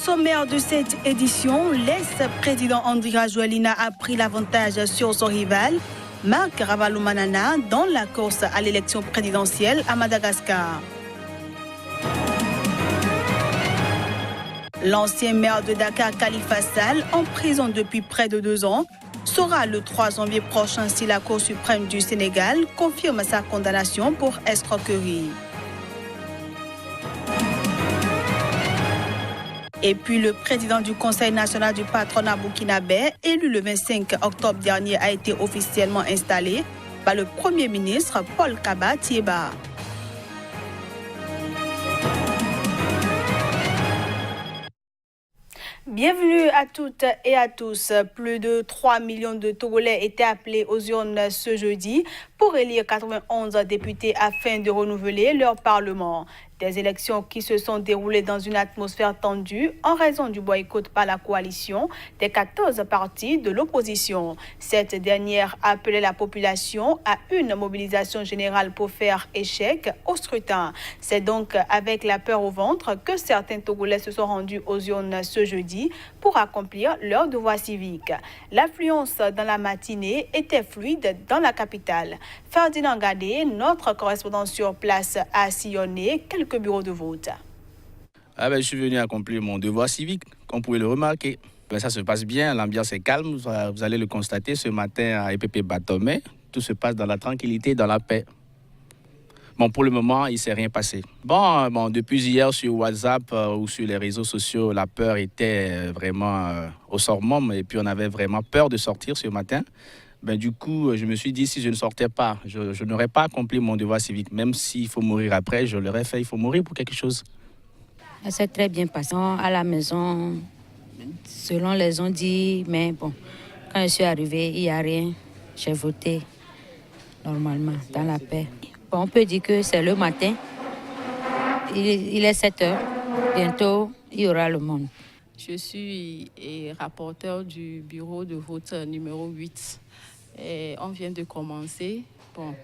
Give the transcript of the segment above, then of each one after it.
sommaire de cette édition, l'ex-président Andry Rajoelina a pris l'avantage sur son rival, Marc Ravalomanana, dans la course à l'élection présidentielle à Madagascar. L'ancien maire de Dakar, Khalifa Sall, en prison depuis près de 2 ans, sera le 3 janvier prochain si la Cour suprême du Sénégal confirme sa condamnation pour escroquerie. Et puis le président du Conseil national du patronat burkinabé, élu le 25 octobre dernier, a été officiellement installé par le Premier ministre Paul Kaba Thiéba. Bienvenue à toutes et à tous. Plus de 3 millions de Togolais étaient appelés aux urnes ce jeudi pour élire 91 députés afin de renouveler leur parlement. Des élections qui se sont déroulées dans une atmosphère tendue en raison du boycott par la coalition des 14 partis de l'opposition. Cette dernière appelait la population à une mobilisation générale pour faire échec au scrutin. C'est donc avec la peur au ventre que certains Togolais se sont rendus aux urnes ce jeudi pour accomplir leur devoir civique. L'affluence dans la matinée était fluide dans la capitale. Ferdinand Gadé, notre correspondant sur place, a sillonné quelques bureaux de vote. Je suis venu accomplir mon devoir civique, comme vous pouvez le remarquer. Ça se passe bien, l'ambiance est calme, vous allez le constater ce matin à EPP Batomé. Tout se passe dans la tranquillité et dans la paix. Pour le moment, il ne s'est rien passé. Depuis hier sur WhatsApp ou sur les réseaux sociaux, la peur était vraiment au summum et puis on avait vraiment peur de sortir ce matin. Du coup, je me suis dit, si je ne sortais pas, je n'aurais pas accompli mon devoir civique. Même s'il faut mourir après, je l'aurais fait. Il faut mourir pour quelque chose. Ça s'est très bien passé à la maison, selon les on dit. Mais bon, quand je suis arrivée, il n'y a rien. J'ai voté normalement, dans la paix. On peut dire que c'est le matin. Il est 7 heures. Bientôt, il y aura le monde. Je suis rapporteur du bureau de vote numéro 8. Et on vient de commencer.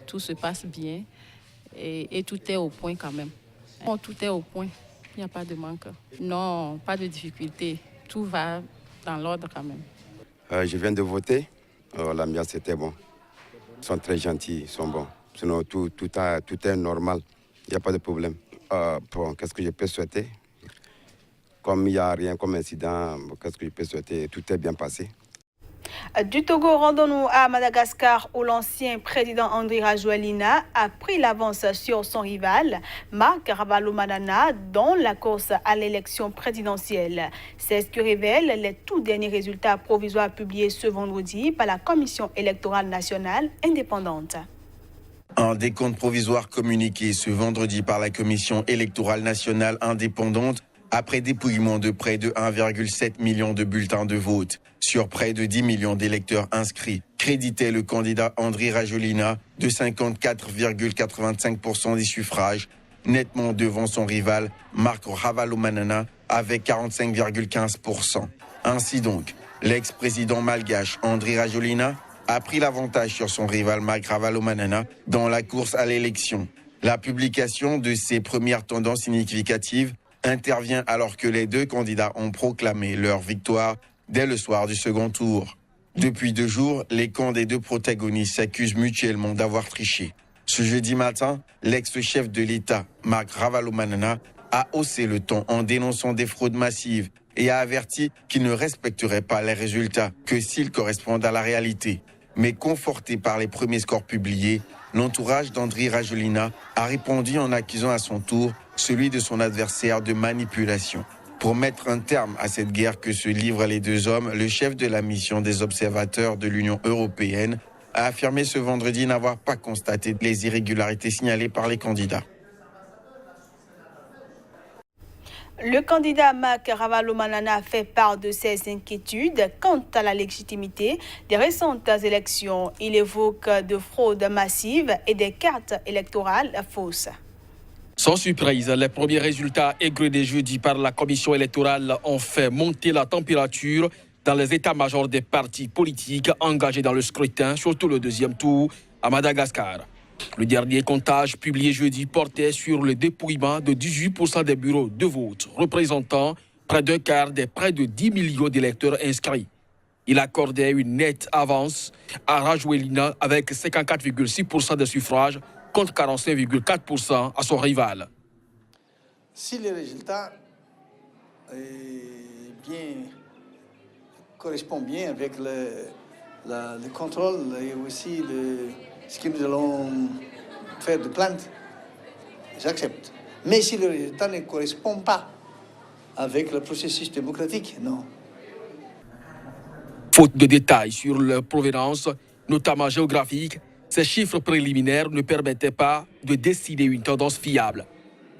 Tout se passe bien et tout est au point quand même. Tout est au point. Il n'y a pas de manque. Non, pas de difficulté. Tout va dans l'ordre quand même. Je viens de voter. L'ambiance était bon. Ils sont très gentils, ils sont bons. Sinon, tout est normal. Il n'y a pas de problème. Qu'est-ce que je peux souhaiter? Comme il n'y a rien comme incident, qu'est-ce que je peux souhaiter? Tout est bien passé. Du Togo, rendons-nous à Madagascar où l'ancien président Andry Rajoelina a pris l'avance sur son rival, Marc Ravalomanana, dans la course à l'élection présidentielle. C'est ce que révèlent les tout derniers résultats provisoires publiés ce vendredi par la Commission électorale nationale indépendante. Un décompte provisoire communiqué ce vendredi par la Commission électorale nationale indépendante après dépouillement de près de 1,7 million de bulletins de vote sur près de 10 millions d'électeurs inscrits, créditait le candidat Andry Rajoelina de 54,85% des suffrages, nettement devant son rival Marc Ravalomanana avec 45,15%. Ainsi donc, l'ex-président malgache Andry Rajoelina a pris l'avantage sur son rival Marc Ravalomanana dans la course à l'élection. La publication de ces premières tendances significatives intervient alors que les deux candidats ont proclamé leur victoire dès le soir du second tour. Depuis 2 jours, les camps des deux protagonistes s'accusent mutuellement d'avoir triché. Ce jeudi matin, l'ex-chef de l'État, Marc Ravalomanana, a haussé le ton en dénonçant des fraudes massives et a averti qu'il ne respecterait pas les résultats que s'ils correspondent à la réalité. Mais conforté par les premiers scores publiés, l'entourage d'Andry Rajoelina a répondu en accusant à son tour celui de son adversaire de manipulation. Pour mettre un terme à cette guerre que se livrent les deux hommes, le chef de la mission des observateurs de l'Union européenne a affirmé ce vendredi n'avoir pas constaté les irrégularités signalées par les candidats. Le candidat Marc Ravalomanana fait part de ses inquiétudes quant à la légitimité des récentes élections. Il évoque de fraudes massives et des cartes électorales fausses. Sans surprise, les premiers résultats aigris jeudi par la commission électorale ont fait monter la température dans les états-majors des partis politiques engagés dans le scrutin, surtout le deuxième tour à Madagascar. Le dernier comptage publié jeudi portait sur le dépouillement de 18% des bureaux de vote, représentant près d'un quart des près de 10 millions d'électeurs inscrits. Il accordait une nette avance à Rajoelina avec 54,6% des suffrages contre 45,4% à son rival. Si les résultats correspondent bien avec le contrôle et aussi ce que nous allons faire de plainte, j'accepte. Mais si le résultat ne correspond pas avec le processus démocratique, non. Faute de détails sur leur provenance, notamment géographique, ces chiffres préliminaires ne permettaient pas de décider une tendance fiable.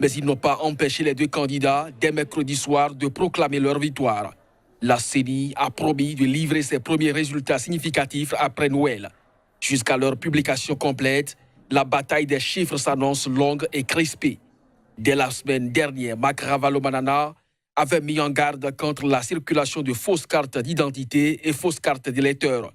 Mais ils n'ont pas empêché les deux candidats, dès mercredi soir, de proclamer leur victoire. La CENI a promis de livrer ses premiers résultats significatifs après Noël. Jusqu'à leur publication complète, la bataille des chiffres s'annonce longue et crispée. Dès la semaine dernière, Marc Ravalomanana avait mis en garde contre la circulation de fausses cartes d'identité et fausses cartes d'électeurs.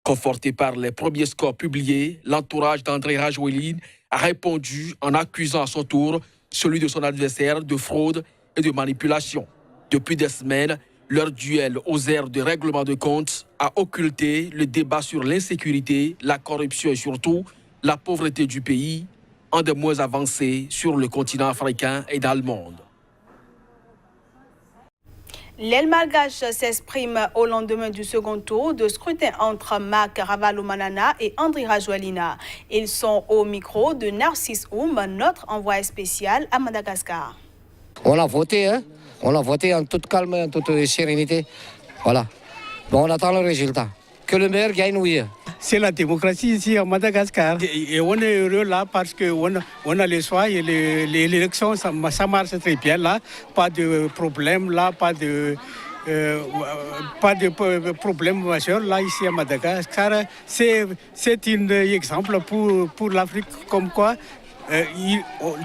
Conforté par les premiers scores publiés, l'entourage d'André Rajoelina a répondu en accusant à son tour celui de son adversaire de fraude et de manipulation. Depuis des semaines, leur duel aux airs de règlement de compte a occulté le débat sur l'insécurité, la corruption et surtout la pauvreté du pays, un des moins avancés sur le continent africain et dans le monde. L'aile malgache s'exprime au lendemain du second tour de scrutin entre Marc Ravalomanana et André Rajoelina. Ils sont au micro de Narcisse Oum, notre envoyé spécial à Madagascar. On a voté, hein? On a voté en toute calme, en toute sérénité. Voilà. Bon, on attend le résultat. Que le meilleur gagne, oui. C'est la démocratie ici à Madagascar. Et on est heureux là parce qu'on a les choix et l'élection, ça marche très bien là. Pas de problème là, pas de problème majeur là ici à Madagascar. C'est un exemple pour l'Afrique comme quoi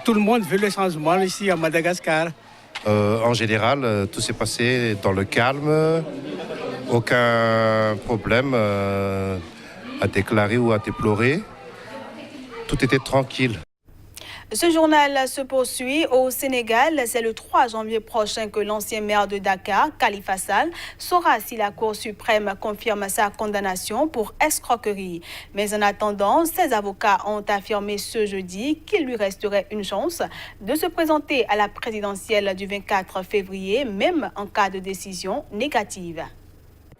tout le monde veut le changement ici à Madagascar. En général, tout s'est passé dans le calme. Aucun problème à déclarer ou à déplorer. Tout était tranquille. Ce journal se poursuit au Sénégal. C'est le 3 janvier prochain que l'ancien maire de Dakar, Khalifa Sall, saura si la Cour suprême confirme sa condamnation pour escroquerie. Mais en attendant, ses avocats ont affirmé ce jeudi qu'il lui resterait une chance de se présenter à la présidentielle du 24 février, même en cas de décision négative.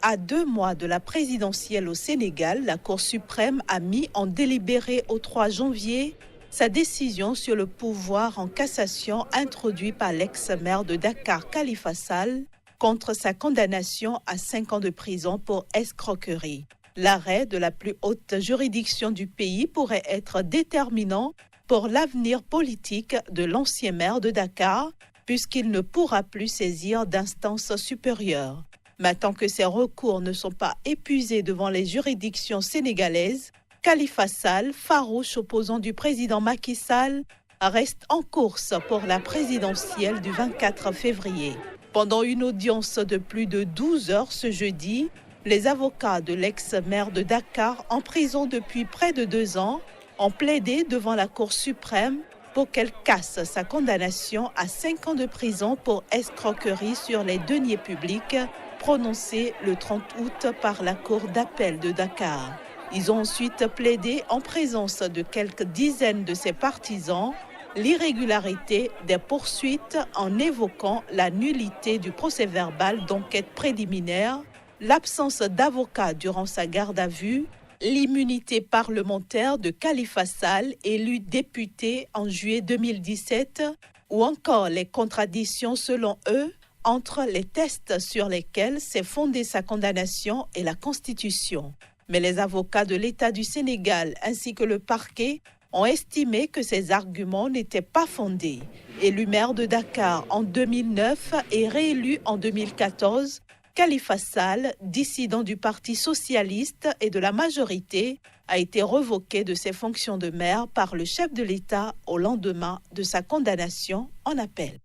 À 2 mois de la présidentielle au Sénégal, la Cour suprême a mis en délibéré au 3 janvier sa décision sur le pouvoir en cassation introduit par l'ex-maire de Dakar, Khalifa Sall, contre sa condamnation à 5 ans de prison pour escroquerie. L'arrêt de la plus haute juridiction du pays pourrait être déterminant pour l'avenir politique de l'ancien maire de Dakar, puisqu'il ne pourra plus saisir d'instances supérieures. Mais tant que ces recours ne sont pas épuisés devant les juridictions sénégalaises, Khalifa Sall, farouche opposant du président Macky Sall, reste en course pour la présidentielle du 24 février. Pendant une audience de plus de 12 heures ce jeudi, les avocats de l'ex-maire de Dakar, en prison depuis près de 2 ans, ont plaidé devant la Cour suprême pour qu'elle casse sa condamnation à 5 ans de prison pour escroquerie sur les deniers publics prononcée le 30 août par la Cour d'appel de Dakar. Ils ont ensuite plaidé en présence de quelques dizaines de ses partisans l'irrégularité des poursuites en évoquant la nullité du procès-verbal d'enquête préliminaire, l'absence d'avocat durant sa garde à vue, l'immunité parlementaire de Khalifa Sall, élu député en juillet 2017, ou encore les contradictions selon eux entre les tests sur lesquels s'est fondée sa condamnation et la Constitution. Mais les avocats de l'État du Sénégal ainsi que le parquet ont estimé que ces arguments n'étaient pas fondés. Élu maire de Dakar en 2009 et réélu en 2014, Khalifa Sall, dissident du Parti socialiste et de la majorité, a été revoqué de ses fonctions de maire par le chef de l'État au lendemain de sa condamnation en appel.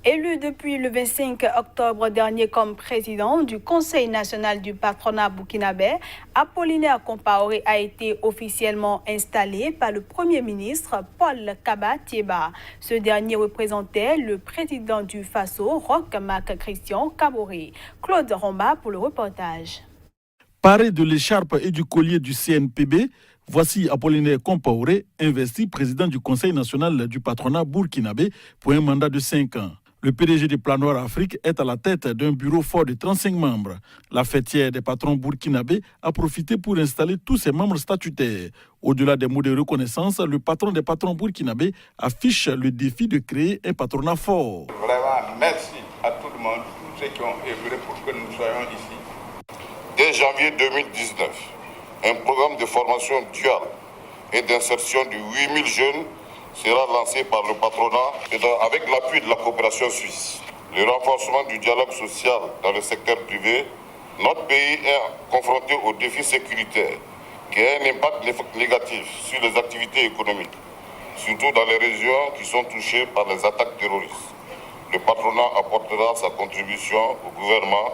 Élu depuis le 25 octobre dernier comme président du Conseil national du patronat burkinabé, Apollinaire Compaoré a été officiellement installé par le Premier ministre Paul Kaba Thiéba. Ce dernier représentait le président du Faso, Roch Marc Christian Kaboré. Claude Romba pour le reportage. Paré de l'écharpe et du collier du CNPB, voici Apollinaire Compaoré, investi président du Conseil national du patronat burkinabé pour un mandat de 5 ans. Le PDG de Planoir Afrique est à la tête d'un bureau fort de 35 membres. La fêtière des patrons burkinabés a profité pour installer tous ses membres statutaires. Au-delà des mots de reconnaissance, le patron des patrons burkinabés affiche le défi de créer un patronat fort. Vraiment, merci à tout le monde, tous ceux qui ont œuvré pour que nous soyons ici. Dès janvier 2019, un programme de formation duale et d'insertion de 8000 jeunes sera lancé par le patronat avec l'appui de la coopération suisse. Le renforcement du dialogue social dans le secteur privé, notre pays est confronté aux défis sécuritaires qui ont un impact négatif sur les activités économiques, surtout dans les régions qui sont touchées par les attaques terroristes. Le patronat apportera sa contribution au gouvernement.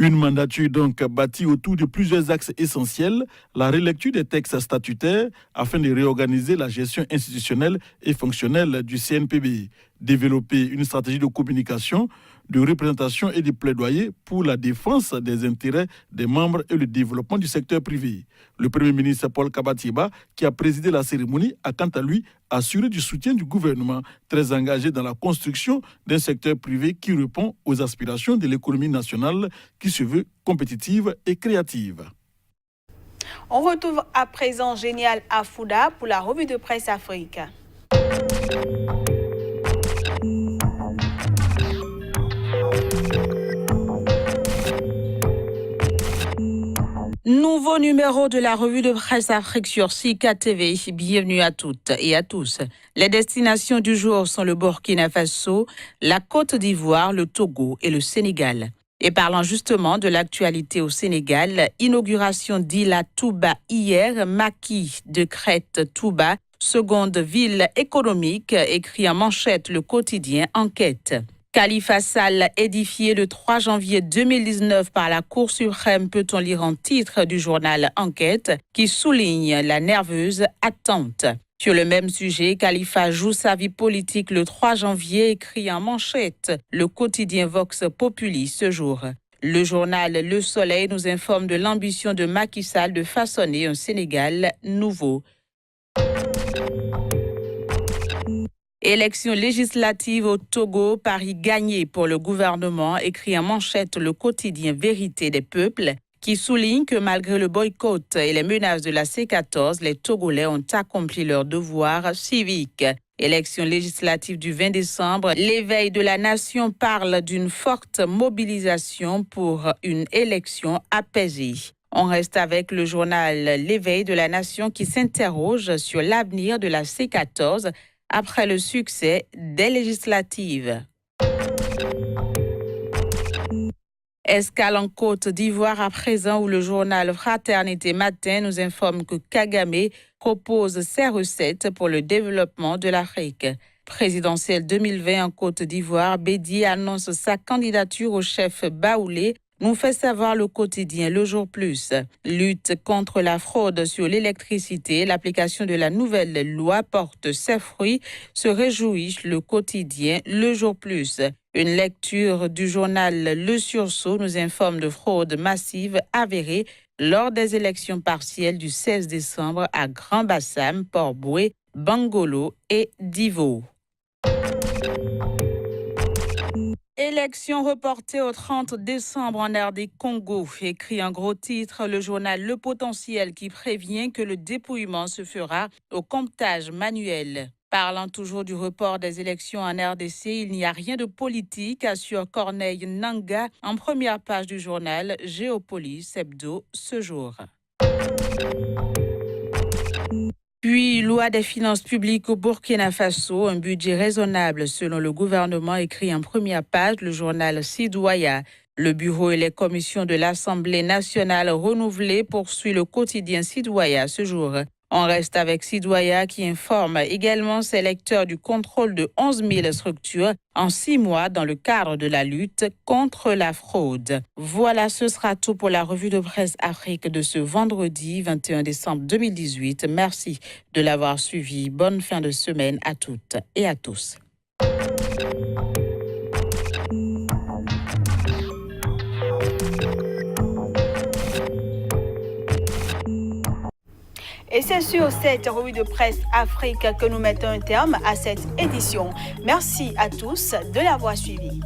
Une mandature donc bâtie autour de plusieurs axes essentiels, la relecture des textes statutaires afin de réorganiser la gestion institutionnelle et fonctionnelle du CNPB, développer une stratégie de communication, de représentation et de plaidoyer pour la défense des intérêts des membres et le développement du secteur privé. Le Premier ministre Paul Kaba Thiéba, qui a présidé la cérémonie, a quant à lui assuré du soutien du gouvernement, très engagé dans la construction d'un secteur privé qui répond aux aspirations de l'économie nationale qui se veut compétitive et créative. On retrouve à présent Génial Afouda pour la revue de presse Afrique. Nouveau numéro de la revue de presse Afrique sur Sika TV. Bienvenue à toutes et à tous. Les destinations du jour sont le Burkina Faso, la Côte d'Ivoire, le Togo et le Sénégal. Et parlant justement de l'actualité au Sénégal, inauguration d'Ila Touba hier, Macky décrète Touba, seconde ville économique, écrit en manchette le quotidien Enquête. Khalifa Sall édifié le 3 janvier 2019 par la Cour suprême, peut-on lire en titre du journal Enquête, qui souligne la nerveuse attente. Sur le même sujet, Khalifa joue sa vie politique le 3 janvier, écrit en manchette le quotidien Vox Populi ce jour. Le journal Le Soleil nous informe de l'ambition de Macky Sall de façonner un Sénégal nouveau. Élection législative au Togo, Paris gagné pour le gouvernement, écrit en manchette le quotidien Vérité des peuples, qui souligne que malgré le boycott et les menaces de la C14, les Togolais ont accompli leur devoir civique. Élection législative du 20 décembre, l'éveil de la nation parle d'une forte mobilisation pour une élection apaisée. On reste avec le journal L'éveil de la nation qui s'interroge sur l'avenir de la C14 après le succès des législatives. Escale en Côte d'Ivoire à présent où le journal Fraternité Matin nous informe que Kagame propose ses recettes pour le développement de l'Afrique. Présidentielle 2020 en Côte d'Ivoire, Bédi annonce sa candidature au chef Baoulé, nous fait savoir le quotidien Le Jour Plus. Lutte contre la fraude sur l'électricité, l'application de la nouvelle loi porte ses fruits, se réjouit le quotidien Le Jour Plus. Une lecture du journal Le Sursaut nous informe de fraude massive avérée lors des élections partielles du 16 décembre à Grand-Bassam, Port-Boué, Bangolo et Divo. Élection reportée au 30 décembre en RD Congo, écrit en gros titre le journal Le Potentiel qui prévient que le dépouillement se fera au comptage manuel. Parlant toujours du report des élections en RDC, il n'y a rien de politique, assure Corneille Nanga en première page du journal Géopolis Hebdo ce jour. Puis, loi des finances publiques au Burkina Faso, un budget raisonnable selon le gouvernement, écrit en première page le journal Sidouaya. Le bureau et les commissions de l'Assemblée nationale renouvelées poursuit le quotidien Sidouaya ce jour. On reste avec Sidoya qui informe également ses lecteurs du contrôle de 11 000 structures en 6 mois dans le cadre de la lutte contre la fraude. Voilà, ce sera tout pour la revue de presse Afrique de ce vendredi 21 décembre 2018. Merci de l'avoir suivi. Bonne fin de semaine à toutes et à tous. Et c'est sur cette revue de presse Afrique que nous mettons un terme à cette édition. Merci à tous de l'avoir suivi.